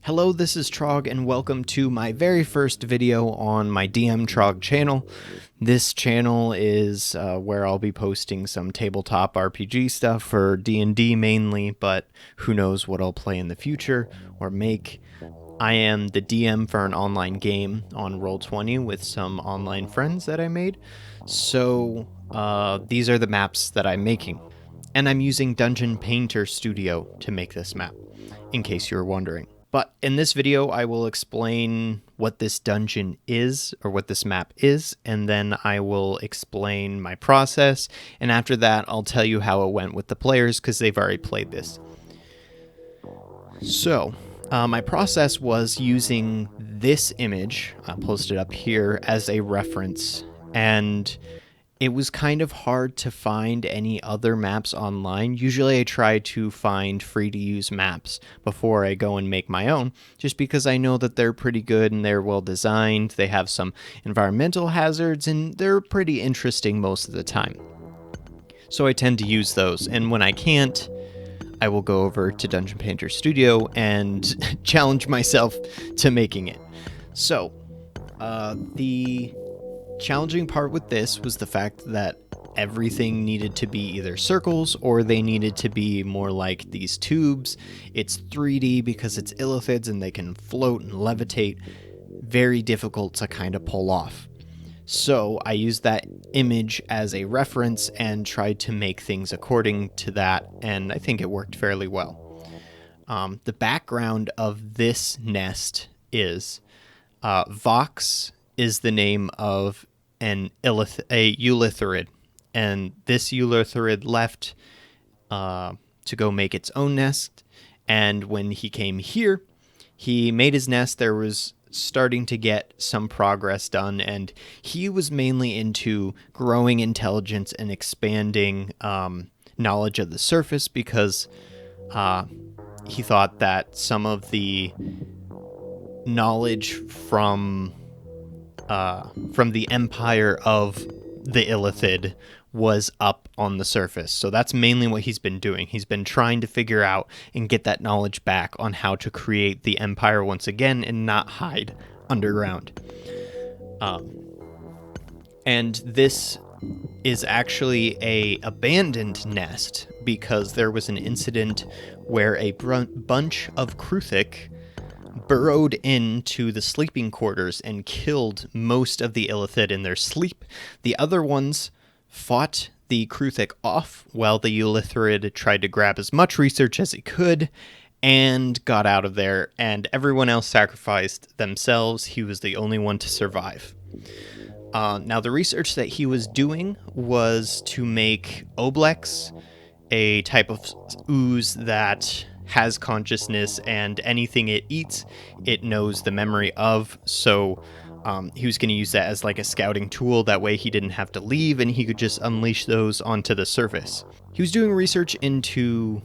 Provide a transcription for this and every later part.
Hello, this is Trog, and welcome to my very first video on my DM Trog channel. This channel is where I'll be posting some tabletop RPG stuff for D&D mainly, but who knows what I'll play in the future or make. I am the DM for an online game on Roll20 with some online friends that I made, so these are the maps that I'm making. And I'm using Dungeon Painter Studio to make this map, in case you're wondering. But in this video, I will explain what this dungeon is, or what this map is, and then I will explain my process, and after that, I'll tell you how it went with the players, because they've already played this. So, my process was using this image, I'll post it up here, as a reference, and it was kind of hard to find any other maps online. Usually I try to find free-to-use maps before I go and make my own, just because I know that they're pretty good and they're well designed. They have some environmental hazards and they're pretty interesting most of the time. So I tend to use those, and when I can't, I will go over to Dungeon Painter Studio and challenge myself to making it. So, the challenging part with this was the fact that everything needed to be either circles or they needed to be more like these tubes. It's 3D because it's Illithids and they can float and levitate. Very difficult to kind of pull off. So I used that image as a reference and tried to make things according to that, and I think it worked fairly well. The background of this nest is Vox is the name of a Illithid, and this Illithid left to go make its own nest, and when he came here, he made his nest. There was starting to get some progress done, and he was mainly into growing intelligence and expanding knowledge of the surface, because he thought that some of the knowledge from the empire of the Illithid was up on the surface. So that's mainly what he's been doing. He's been trying to figure out and get that knowledge back on how to create the empire once again and not hide underground. And this is actually a abandoned nest because there was an incident where a bunch of Kruthic burrowed into the sleeping quarters and killed most of the Illithid in their sleep. The other ones fought the Kruthic off while the Illithid tried to grab as much research as he could and got out of there, and everyone else sacrificed themselves. He was the only one to survive. Now, the research that he was doing was to make Oblex, a type of ooze that has consciousness, and anything it eats, it knows the memory of. So he was going to use that as like a scouting tool. That way he didn't have to leave and he could just unleash those onto the surface. He was doing research into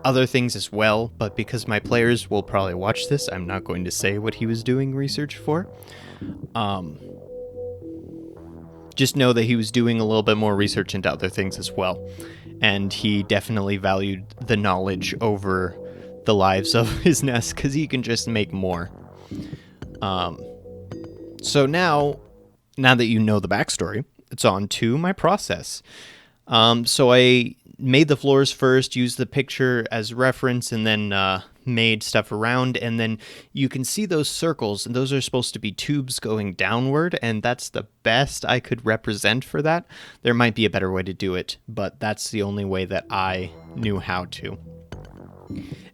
other things as well, but because my players will probably watch this, I'm not going to say what he was doing research for. Just know that he was doing a little bit more research into other things as well. And he definitely valued the knowledge over the lives of his nest, because he can just make more. So now that you know the backstory, it's on to my process. So I made the floors first, used the picture as reference, and then made stuff around, and then you can see those circles, and those are supposed to be tubes going downward, and that's the best I could represent for that. There might be a better way to do it, but that's the only way that I knew how to.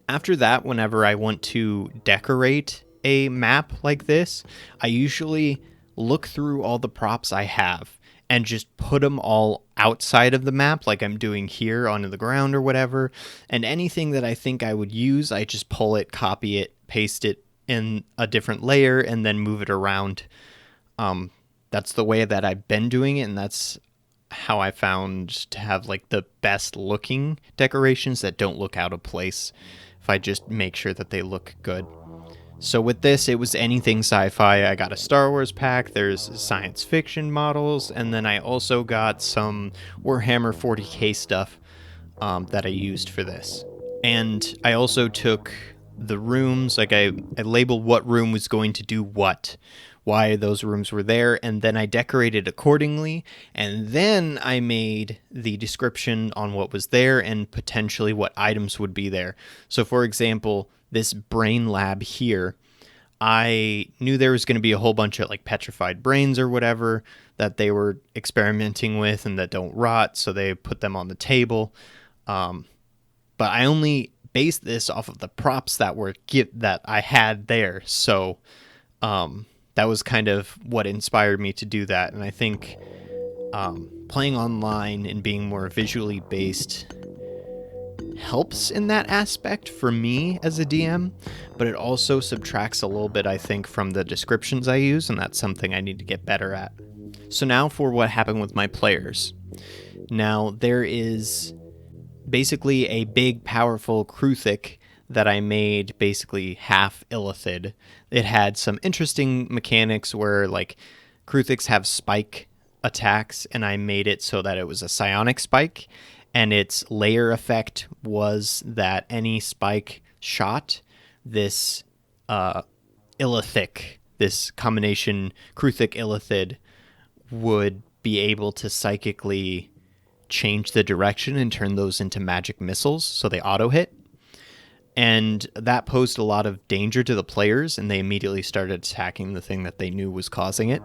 After that, whenever I want to decorate a map like this, I usually look through all the props I have and just put them all outside of the map, like I'm doing here onto the ground or whatever. And anything that I think I would use, I just pull it, copy it, paste it in a different layer, and then move it around. That's the way that I've been doing it, and that's how I found to have like the best looking decorations that don't look out of place if I just make sure that they look good. So with this, it was anything sci-fi. I got a Star Wars pack, there's science fiction models, and then I also got some Warhammer 40k stuff that I used for this. And I also took the rooms. Like I labeled what room was going to do what, why those rooms were there, and then I decorated accordingly, and then I made the description on what was there and potentially what items would be there. So for example, this brain lab here, I knew there was going to be a whole bunch of like petrified brains or whatever that they were experimenting with and that don't rot, so they put them on the table. But I only based this off of the props that that I had there. So that was kind of what inspired me to do that. And I think playing online and being more visually based helps in that aspect for me as a DM, but it also subtracts a little bit, I think, from the descriptions I use, and that's something I need to get better at. So now for what happened with my players. Now, there is basically a big, powerful Kruthic that I made basically half Illithid. It had some interesting mechanics where, like, Kruthics have spike attacks, and I made it so that it was a psionic spike, and its layer effect was that any spike shot, this Illithic, this combination Kruthic Illithid, would be able to psychically change the direction and turn those into magic missiles, so they auto-hit. And that posed a lot of danger to the players, and they immediately started attacking the thing that they knew was causing it.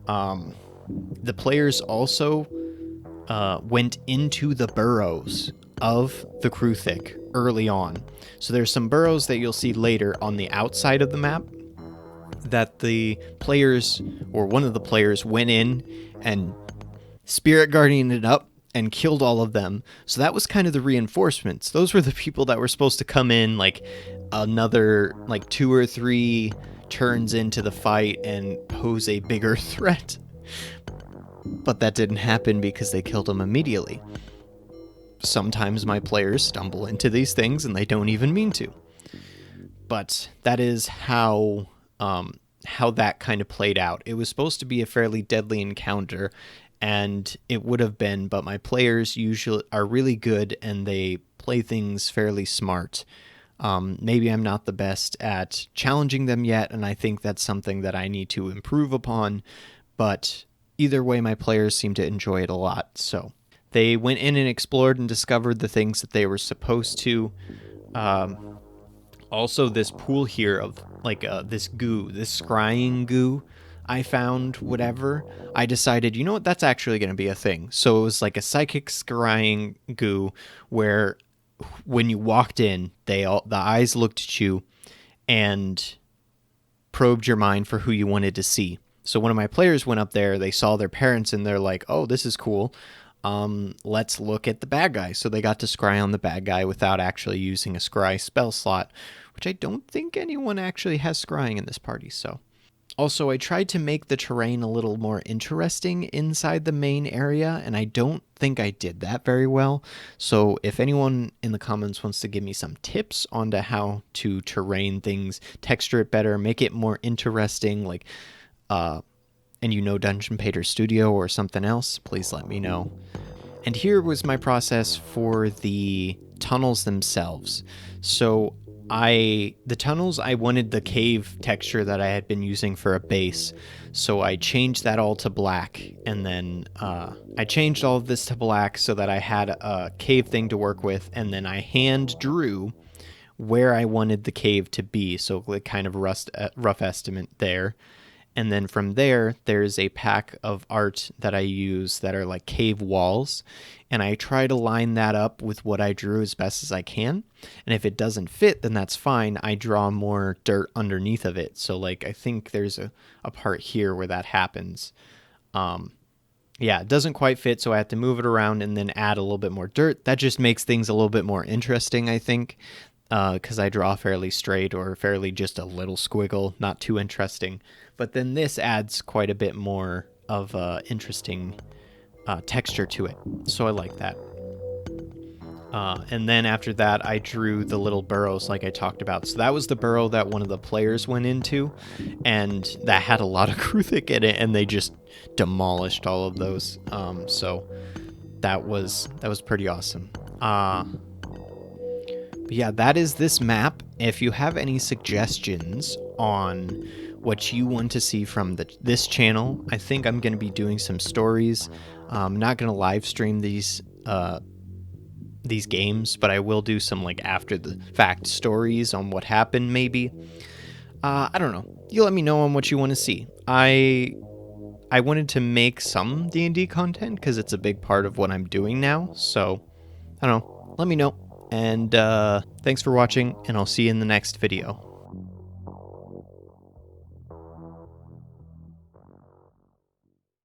The players also went into the burrows of the Kruthic early on. So there's some burrows that you'll see later on the outside of the map that the players, or one of the players, went in and Spirit Guardianed it up and killed all of them. So that was kind of the reinforcements. Those were the people that were supposed to come in like another like 2 or 3 turns into the fight and pose a bigger threat. But that didn't happen because they killed them immediately. Sometimes my players stumble into these things and they don't even mean to. But that is how that kind of played out. It was supposed to be a fairly deadly encounter, and it would have been, but my players usually are really good and they play things fairly smart. Maybe I'm not the best at challenging them yet, and I think that's something that I need to improve upon, but either way, my players seem to enjoy it a lot. So they went in and explored and discovered the things that they were supposed to. Also, this pool here of like this goo, this scrying goo I found, whatever, I decided, you know what, that's actually going to be a thing. So it was like a psychic scrying goo where when you walked in, the eyes looked at you and probed your mind for who you wanted to see. So one of my players went up there, they saw their parents, and they're like, oh, this is cool. Let's look at the bad guy. So they got to scry on the bad guy without actually using a scry spell slot, which I don't think anyone actually has scrying in this party. So also, I tried to make the terrain a little more interesting inside the main area, and I don't think I did that very well. So if anyone in the comments wants to give me some tips on to how to terrain things, texture it better, make it more interesting, like and you know Dungeon Painter Studio or something else, please let me know. And here was my process for the tunnels themselves. So the tunnels, I wanted the cave texture that I had been using for a base, so I changed that all to black, and then I changed all of this to black so that I had a cave thing to work with, and then I hand drew where I wanted the cave to be, so like kind of rough estimate there. And then from there, there's a pack of art that I use that are like cave walls. And I try to line that up with what I drew as best as I can. And if it doesn't fit, then that's fine. I draw more dirt underneath of it. So like, I think there's a part here where that happens. Yeah, it doesn't quite fit, so I have to move it around and then add a little bit more dirt. That just makes things a little bit more interesting, I think. Because I draw fairly straight or fairly just a little squiggle, not too interesting. But then this adds quite a bit more of interesting texture to it. So I like that. And then after that, I drew the little burrows like I talked about. So that was the burrow that one of the players went into, and that had a lot of Kruthic in it, and they just demolished all of those. So that was pretty awesome. yeah, that is this map. If you have any suggestions on what you want to see from this channel, I think I'm going to be doing some stories. I'm not going to live stream these games, but I will do some like after the fact stories on what happened maybe. I don't know. You let me know on what you want to see. I wanted to make some D&D content because it's a big part of what I'm doing now. So, I don't know. Let me know. And thanks for watching, and I'll see you in the next video.